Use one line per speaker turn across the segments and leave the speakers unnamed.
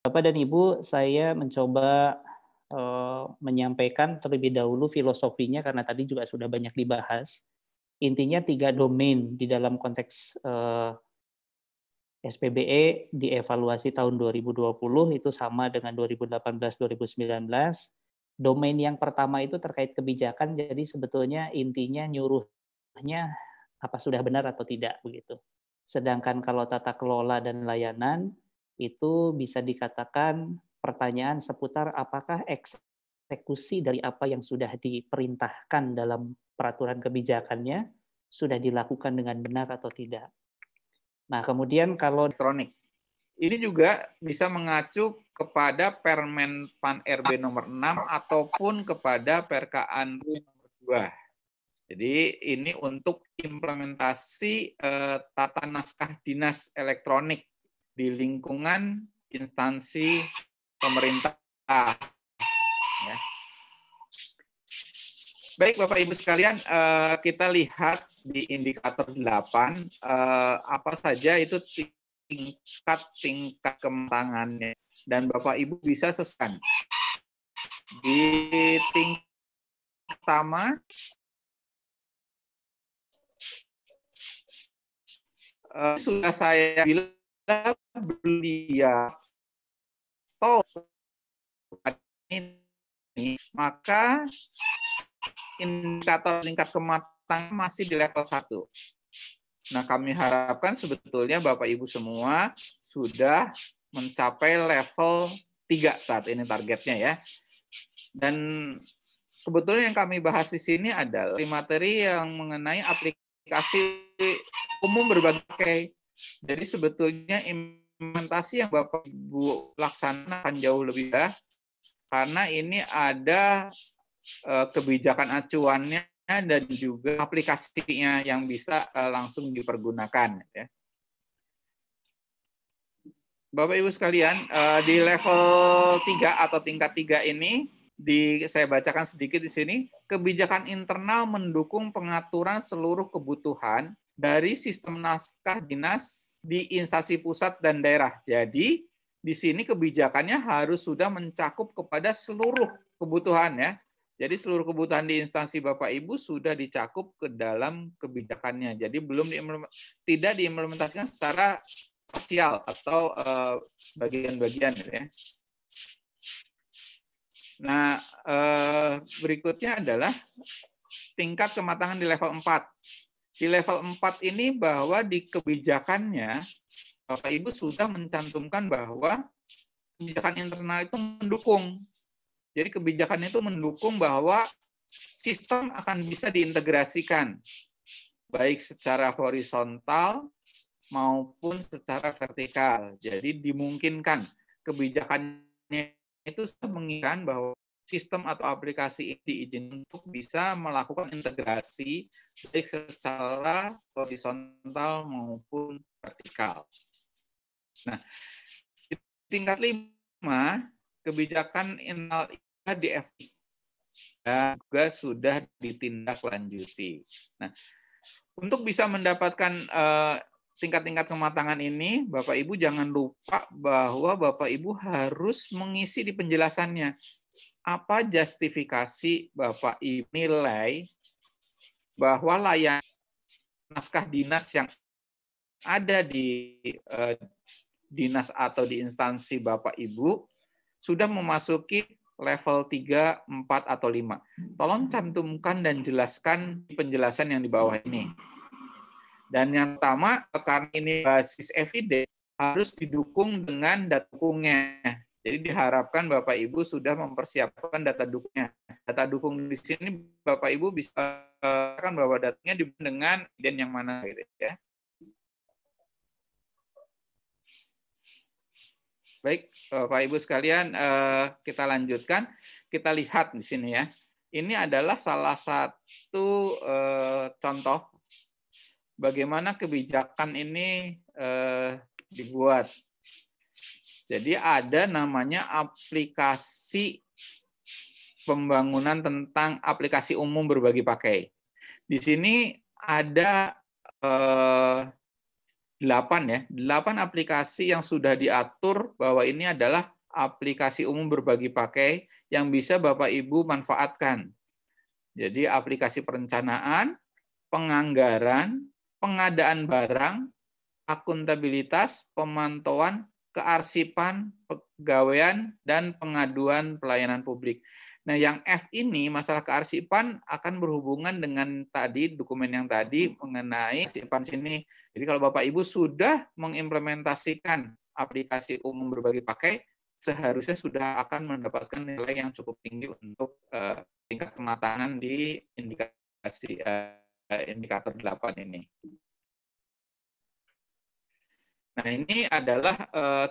Bapak dan Ibu, saya mencoba menyampaikan terlebih dahulu filosofinya karena tadi juga sudah banyak dibahas. Intinya 3 domain di dalam konteks SPBE dievaluasi tahun 2020 itu sama dengan 2018-2019. Domain yang pertama itu terkait kebijakan, jadi sebetulnya intinya nyuruhnya apa sudah benar atau tidak begitu. Sedangkan kalau tata kelola dan layanan itu bisa dikatakan pertanyaan seputar apakah eksekusi dari apa yang sudah diperintahkan dalam peraturan kebijakannya sudah dilakukan dengan benar atau tidak. Nah, kemudian kalau
elektronik. Ini juga bisa mengacu kepada Permen Pan RB nomor 6 ataupun kepada Perkaan nomor 2. Jadi ini untuk implementasi tata naskah dinas elektronik di lingkungan instansi pemerintah. Ya. Baik Bapak Ibu sekalian, kita lihat di indikator 8 apa saja itu tingkat kematangannya, dan Bapak Ibu bisa sesuaikan. Di tingkat pertama sudah saya bilang beliau ini, maka indikator tingkat kematangan masih di level 1. Nah, kami harapkan sebetulnya Bapak Ibu semua sudah mencapai level 3 saat ini targetnya ya. Dan kebetulan yang kami bahas di sini adalah materi yang mengenai aplikasi umum berbagai pakai. Jadi sebetulnya implementasi yang Bapak Ibu laksanakan jauh lebih mudah karena ini ada kebijakan acuannya dan juga aplikasinya yang bisa langsung dipergunakan. Ya. Bapak Ibu sekalian, di level 3 atau tingkat 3 ini, saya bacakan sedikit di sini, kebijakan internal mendukung pengaturan seluruh kebutuhan dari sistem naskah dinas di instansi pusat dan daerah. Jadi, di sini kebijakannya harus sudah mencakup kepada seluruh kebutuhan ya. Jadi seluruh kebutuhan di instansi Bapak Ibu sudah dicakup ke dalam kebijakannya. Jadi belum tidak diimplementasikan secara parsial atau bagian-bagian ya. Nah, berikutnya adalah tingkat kematangan di level 4. Di level 4 ini bahwa di kebijakannya Bapak Ibu sudah mencantumkan bahwa kebijakan internal itu mendukung. Jadi kebijakan itu mendukung bahwa sistem akan bisa diintegrasikan baik secara horizontal maupun secara vertikal. Jadi dimungkinkan kebijakannya itu menginginkan bahwa sistem atau aplikasi ini diizinkan untuk bisa melakukan integrasi baik secara horizontal maupun vertikal. Nah, di tingkat 5, kebijakan internal di FI dan juga sudah ditindaklanjuti. Nah, untuk bisa mendapatkan tingkat-tingkat kematangan ini, Bapak Ibu jangan lupa bahwa Bapak Ibu harus mengisi di penjelasannya. Apa justifikasi Bapak Ibu nilai bahwa layanan naskah dinas yang ada di dinas atau di instansi Bapak Ibu sudah memasuki level 3, 4, atau 5. Tolong cantumkan dan jelaskan penjelasan yang di bawah ini. Dan yang pertama, karena ini basis evidence, harus didukung dengan data dukungnya. Jadi diharapkan Bapak Ibu sudah mempersiapkan data dukungnya. Data dukung di sini Bapak Ibu bisa kan bahwa datanya dengan evidence yang mana gitu ya. Baik, Bapak Ibu sekalian, kita lanjutkan. Kita lihat di sini ya. Ini adalah salah satu contoh bagaimana kebijakan ini dibuat. Jadi ada namanya aplikasi pembangunan tentang aplikasi umum berbagi pakai. Di sini ada 8 aplikasi yang sudah diatur bahwa ini adalah aplikasi umum berbagi pakai yang bisa Bapak Ibu manfaatkan. Jadi aplikasi perencanaan, penganggaran, pengadaan barang, akuntabilitas, pemantauan, kearsipan, pegawaian, dan pengaduan pelayanan publik. Nah, yang F ini, masalah kearsipan, akan berhubungan dengan tadi, dokumen yang tadi mengenai kearsipan sini. Jadi kalau Bapak Ibu sudah mengimplementasikan aplikasi umum berbagi pakai, seharusnya sudah akan mendapatkan nilai yang cukup tinggi untuk tingkat kematangan di indikator 8 ini. Nah, ini adalah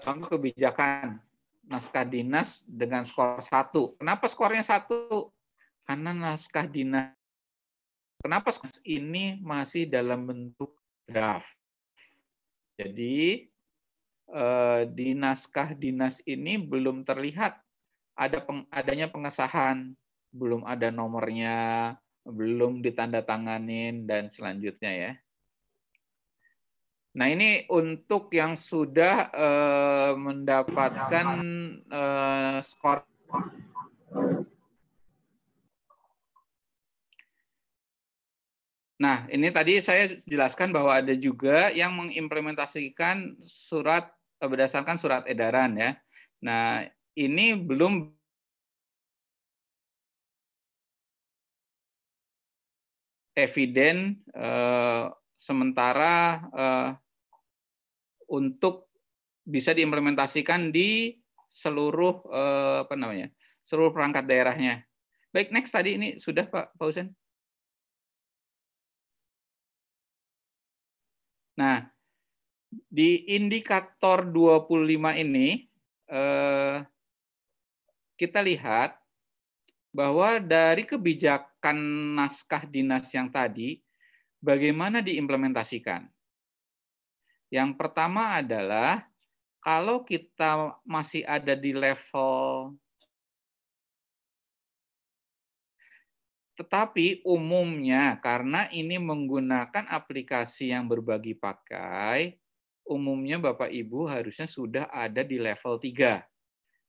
contoh kebijakan naskah dinas dengan skor 1. Kenapa skornya 1? Karena naskah dinas. Kenapa ini masih dalam bentuk draft? Jadi, di naskah dinas ini belum terlihat adanya pengesahan, belum ada nomornya, belum ditandatanganin, dan selanjutnya ya. Nah, ini untuk yang sudah mendapatkan skor. Nah, ini tadi saya jelaskan bahwa ada juga yang mengimplementasikan surat berdasarkan surat edaran ya. Nah, ini belum eviden sementara untuk bisa diimplementasikan di seluruh seluruh perangkat daerahnya. Baik, next tadi ini sudah Pak Fauzan. Nah, di indikator 25 ini kita lihat bahwa dari kebijakan naskah dinas yang tadi, bagaimana diimplementasikan. Yang pertama adalah kalau kita masih ada di level, tetapi umumnya karena ini menggunakan aplikasi yang berbagi pakai, umumnya Bapak Ibu harusnya sudah ada di level 3,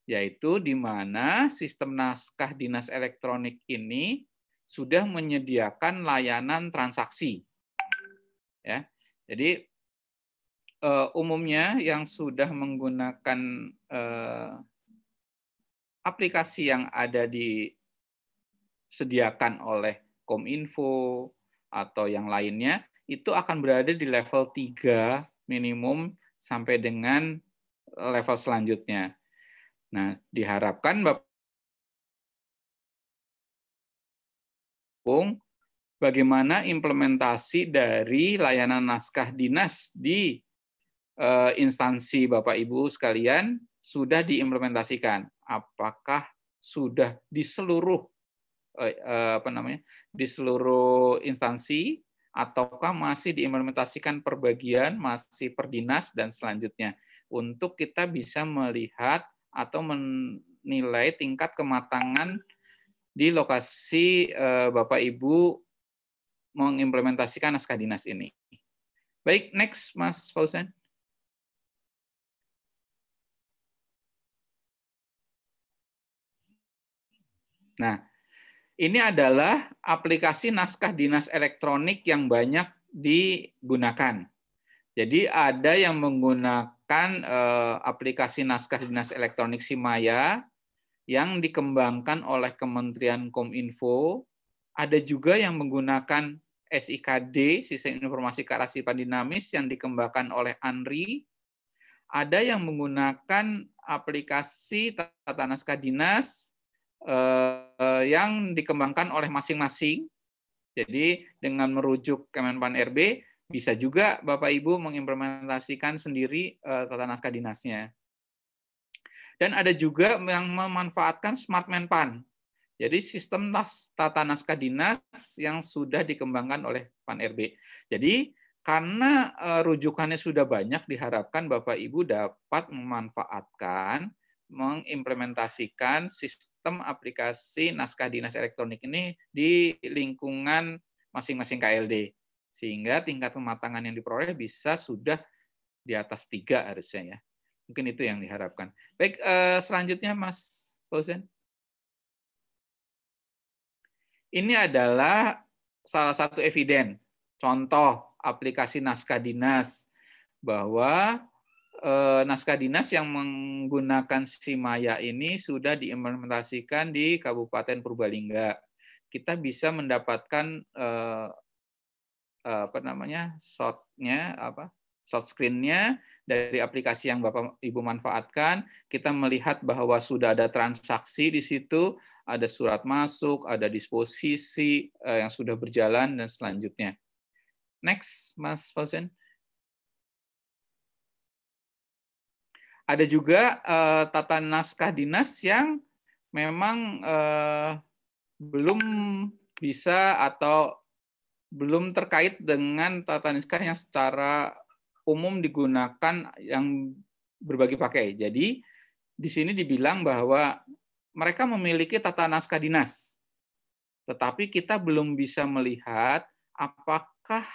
yaitu di mana sistem naskah dinas elektronik ini sudah menyediakan layanan transaksi. Ya, jadi umumnya yang sudah menggunakan aplikasi yang ada disediakan oleh Kominfo atau yang lainnya, itu akan berada di level 3 minimum sampai dengan level selanjutnya. Nah, diharapkan Bapak bagaimana implementasi dari layanan naskah dinas di instansi Bapak Ibu sekalian sudah diimplementasikan. Apakah sudah di seluruh di seluruh instansi ataukah masih diimplementasikan per bagian, masih per dinas dan selanjutnya, untuk kita bisa melihat atau menilai tingkat kematangan di lokasi Bapak Ibu mengimplementasikan naskah dinas ini. Baik, next Mas Fauzan. Nah, ini adalah aplikasi naskah dinas elektronik yang banyak digunakan. Jadi ada yang menggunakan aplikasi naskah dinas elektronik Simaya yang dikembangkan oleh Kementerian Kominfo. Ada juga yang menggunakan SIKD, Sistem Informasi Kearsipan Dinamis, yang dikembangkan oleh ANRI. Ada yang menggunakan aplikasi tata naskah dinas yang dikembangkan oleh masing-masing. Jadi dengan merujuk Kemenpan RB, bisa juga Bapak Ibu mengimplementasikan sendiri tata naskah dinasnya. Dan ada juga yang memanfaatkan Smart Menpan. Jadi sistem tata naskah dinas yang sudah dikembangkan oleh Pan RB. Jadi karena rujukannya sudah banyak, diharapkan Bapak Ibu dapat memanfaatkan, mengimplementasikan sistem aplikasi naskah dinas elektronik ini di lingkungan masing-masing KLD. Sehingga tingkat kematangan yang diperoleh bisa sudah di atas 3 harusnya ya. Mungkin itu yang diharapkan. Baik, selanjutnya Mas Fauzan. Ini adalah salah satu eviden, contoh aplikasi naskah dinas, bahwa naskah dinas yang menggunakan Simaya ini sudah diimplementasikan di Kabupaten Purbalingga. Kita bisa mendapatkan short screen-nya dari aplikasi yang Bapak Ibu manfaatkan. Kita melihat bahwa sudah ada transaksi di situ, ada surat masuk, ada disposisi yang sudah berjalan dan selanjutnya. Next, Mas Fauzan. Ada juga tata naskah dinas yang memang belum bisa atau belum terkait dengan tata naskah yang secara umum digunakan yang berbagi pakai. Jadi di sini dibilang bahwa mereka memiliki tata naskah dinas, tetapi kita belum bisa melihat apakah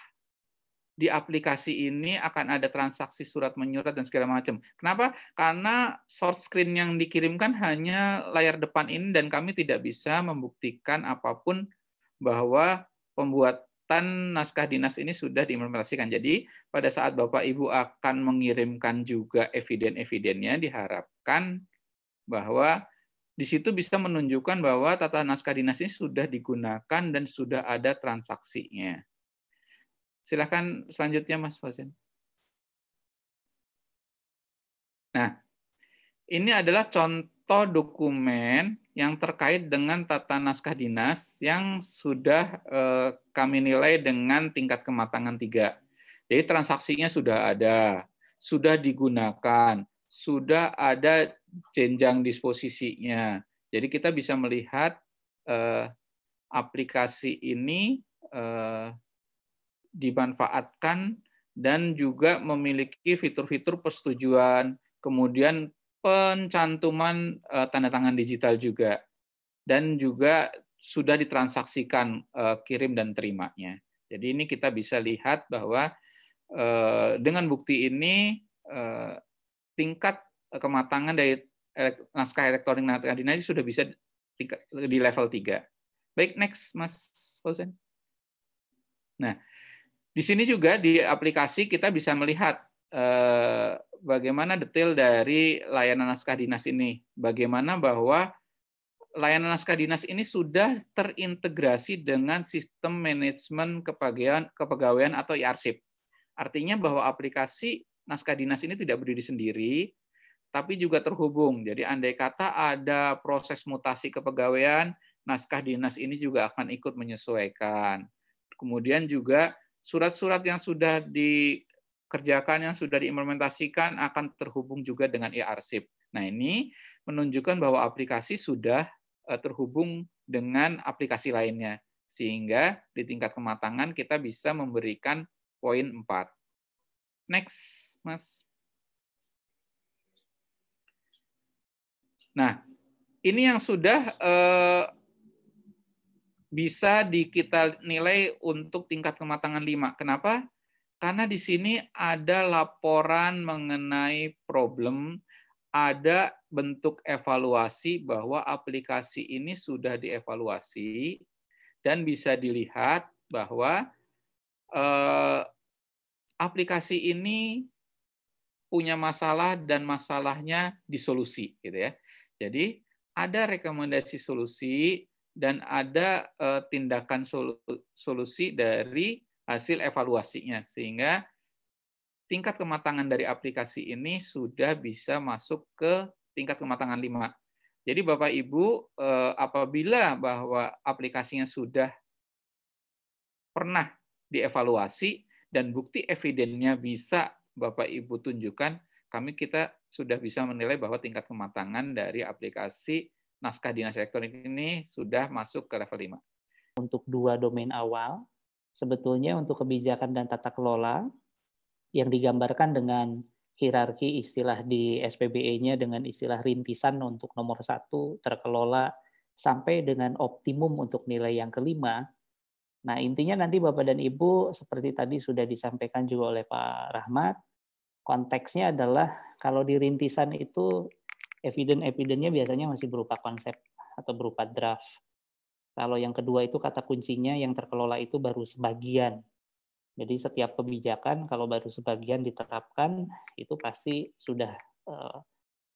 di aplikasi ini akan ada transaksi surat menyurat dan segala macam. Kenapa? Karena short screen yang dikirimkan hanya layar depan ini dan kami tidak bisa membuktikan apapun bahwa pembuatan naskah dinas ini sudah diimplementasikan. Jadi pada saat Bapak Ibu akan mengirimkan juga eviden-evidennya, diharapkan bahwa di situ bisa menunjukkan bahwa tata naskah dinas ini sudah digunakan dan sudah ada transaksinya. Silakan selanjutnya Mas Fauzan. Nah, ini adalah contoh dokumen yang terkait dengan tata naskah dinas yang sudah kami nilai dengan tingkat kematangan 3. Jadi transaksinya sudah ada, sudah digunakan, sudah ada jenjang disposisinya. Jadi kita bisa melihat aplikasi ini dimanfaatkan dan juga memiliki fitur-fitur persetujuan, kemudian pencantuman tanda tangan digital juga, dan juga sudah ditransaksikan kirim dan terimanya. Jadi ini kita bisa lihat bahwa dengan bukti ini tingkat kematangan dari naskah elektronik naskah dinas sudah bisa di level 3. Baik, next Mas Fauzan. Nah, di sini juga di aplikasi kita bisa melihat bagaimana detail dari layanan naskah dinas ini. Bagaimana bahwa layanan naskah dinas ini sudah terintegrasi dengan sistem manajemen kepegawaian atau i-arsip. Artinya bahwa aplikasi naskah dinas ini tidak berdiri sendiri, tapi juga terhubung. Jadi andai kata ada proses mutasi kepegawaian, naskah dinas ini juga akan ikut menyesuaikan. Kemudian juga surat-surat yang sudah dikerjakan, yang sudah diimplementasikan akan terhubung juga dengan i-arsip. Nah, ini menunjukkan bahwa aplikasi sudah terhubung dengan aplikasi lainnya. Sehingga di tingkat kematangan kita bisa memberikan poin 4. Next, Mas. Nah, ini yang sudah bisa kita nilai untuk tingkat kematangan 5. Kenapa? Karena di sini ada laporan mengenai problem, ada bentuk evaluasi bahwa aplikasi ini sudah dievaluasi, dan bisa dilihat bahwa aplikasi ini punya masalah dan masalahnya disolusi, gitu ya. Jadi ada rekomendasi solusi dan ada tindakan solusi dari hasil evaluasinya, sehingga tingkat kematangan dari aplikasi ini sudah bisa masuk ke tingkat kematangan 5. Jadi Bapak Ibu, apabila bahwa aplikasinya sudah pernah dievaluasi dan bukti evidennya bisa Bapak Ibu tunjukkan, kita sudah bisa menilai bahwa tingkat kematangan dari aplikasi naskah dinas elektronik ini sudah masuk ke level 5.
Untuk 2 domain awal, sebetulnya untuk kebijakan dan tata kelola yang digambarkan dengan hierarki istilah di SPBE-nya dengan istilah rintisan untuk nomor 1 terkelola sampai dengan optimum untuk nilai yang kelima. Nah, intinya nanti Bapak dan Ibu seperti tadi sudah disampaikan juga oleh Pak Rahmat, Konteksnya adalah kalau di rintisan itu evidence-nya biasanya masih berupa konsep atau berupa draft. Kalau yang kedua itu kata kuncinya yang terkelola itu baru sebagian. Jadi setiap kebijakan kalau baru sebagian diterapkan itu pasti sudah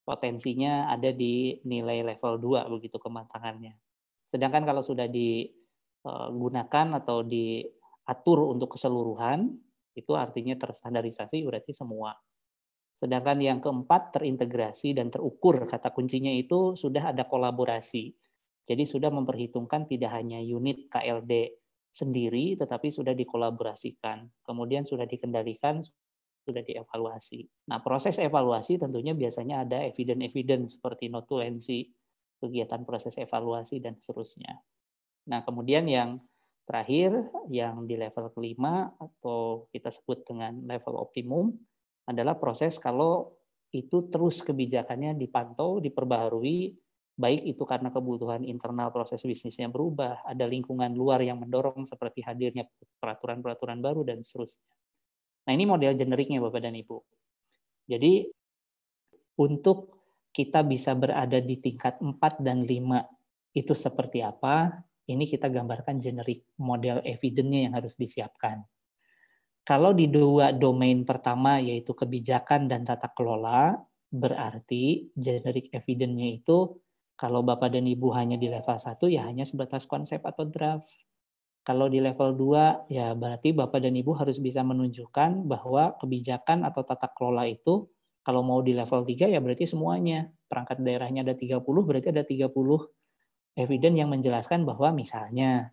potensinya ada di nilai level 2 begitu kematangannya. Sedangkan kalau sudah digunakan atau diatur untuk keseluruhan, itu artinya terstandarisasi berarti semua. Sedangkan yang keempat terintegrasi dan terukur, kata kuncinya itu sudah ada kolaborasi. Jadi sudah memperhitungkan tidak hanya unit KLD sendiri, tetapi sudah dikolaborasikan. Kemudian sudah dikendalikan, sudah dievaluasi. Nah, proses evaluasi tentunya biasanya ada evidence seperti notulensi, kegiatan proses evaluasi, dan seterusnya. Nah, kemudian yang terakhir, yang di level kelima, atau kita sebut dengan level optimum, adalah proses kalau itu terus kebijakannya dipantau, diperbaharui, baik itu karena kebutuhan internal proses bisnisnya berubah, ada lingkungan luar yang mendorong seperti hadirnya peraturan-peraturan baru, dan seterusnya. Nah, ini model generiknya Bapak dan Ibu. Jadi, untuk kita bisa berada di tingkat 4 dan 5 itu seperti apa, ini kita gambarkan generik model evidence-nya yang harus disiapkan. Kalau di dua domain pertama, yaitu kebijakan dan tata kelola, berarti generik evidence-nya itu, kalau Bapak dan Ibu hanya di level 1, ya hanya sebatas konsep atau draft. Kalau di level 2, ya berarti Bapak dan Ibu harus bisa menunjukkan bahwa kebijakan atau tata kelola itu, kalau mau di level 3, ya berarti semuanya. Perangkat daerahnya ada 30, berarti ada 30 evidence yang menjelaskan bahwa misalnya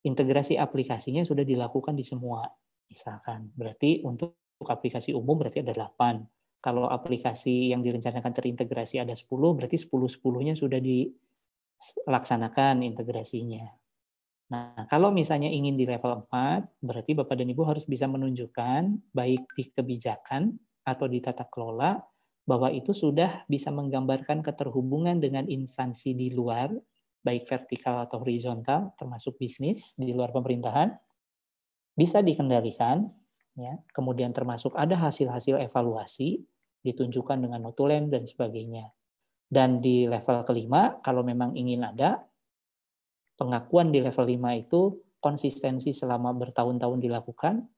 integrasi aplikasinya sudah dilakukan di semua. Misalkan, berarti untuk aplikasi umum berarti ada 8. Kalau aplikasi yang direncanakan terintegrasi ada 10, berarti 10-10-nya sudah dilaksanakan integrasinya. Nah, kalau misalnya ingin di level 4, berarti Bapak dan Ibu harus bisa menunjukkan, baik di kebijakan atau di tata kelola, bahwa itu sudah bisa menggambarkan keterhubungan dengan instansi di luar, baik vertikal atau horizontal, termasuk bisnis di luar pemerintahan, bisa dikendalikan, ya. Kemudian termasuk ada hasil-hasil evaluasi, ditunjukkan dengan notulen dan sebagainya. Dan di level kelima, kalau memang ingin ada, pengakuan di level 5 itu konsistensi selama bertahun-tahun dilakukan,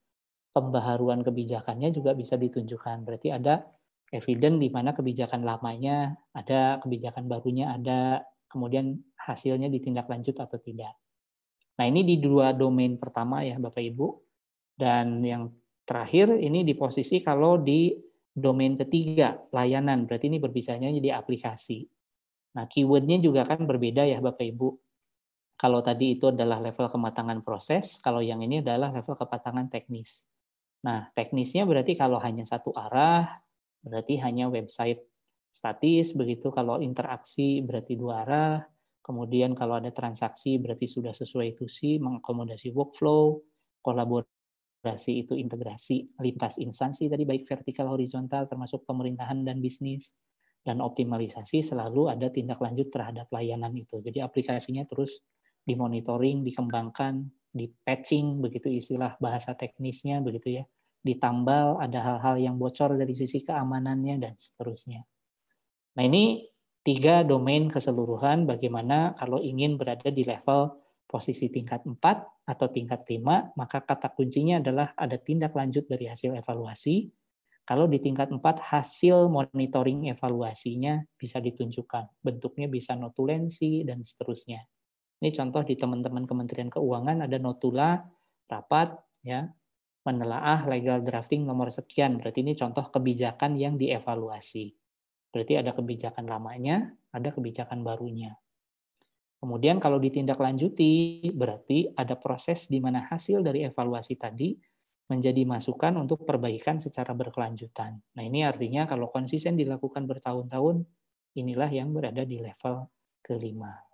pembaharuan kebijakannya juga bisa ditunjukkan. Berarti ada evidence di mana kebijakan lamanya ada, kebijakan barunya ada, kemudian hasilnya ditindaklanjut atau tidak. Nah, ini di dua domain pertama ya Bapak Ibu. Dan yang terakhir ini di posisi kalau di domain ketiga, layanan. Berarti ini berbicaranya di aplikasi. Nah, keyword-nya juga kan berbeda ya Bapak Ibu. Kalau tadi itu adalah level kematangan proses, kalau yang ini adalah level kematangan teknis. Nah, teknisnya berarti kalau hanya satu arah, berarti hanya website statis, begitu kalau interaksi berarti dua arah, kemudian kalau ada transaksi berarti sudah sesuai tusi, mengakomodasi workflow, kolaborasi itu integrasi lintas instansi tadi baik vertikal horizontal termasuk pemerintahan dan bisnis, dan optimalisasi selalu ada tindak lanjut terhadap layanan itu. Jadi aplikasinya terus dimonitoring, dikembangkan, di patching, begitu istilah bahasa teknisnya, begitu ya. Ditambal, ada hal-hal yang bocor dari sisi keamanannya, dan seterusnya. Nah, ini 3 domain keseluruhan bagaimana kalau ingin berada di level posisi tingkat 4 atau tingkat 5, maka kata kuncinya adalah ada tindak lanjut dari hasil evaluasi. Kalau di tingkat 4, hasil monitoring evaluasinya bisa ditunjukkan. Bentuknya bisa notulensi, dan seterusnya. Ini contoh di teman-teman Kementerian Keuangan ada notula rapat ya menelaah legal drafting nomor sekian. Berarti ini contoh kebijakan yang dievaluasi. Berarti ada kebijakan lamanya, ada kebijakan barunya. Kemudian kalau ditindaklanjuti, berarti ada proses di mana hasil dari evaluasi tadi menjadi masukan untuk perbaikan secara berkelanjutan. Nah, ini artinya kalau konsisten dilakukan bertahun-tahun, inilah yang berada di level kelima.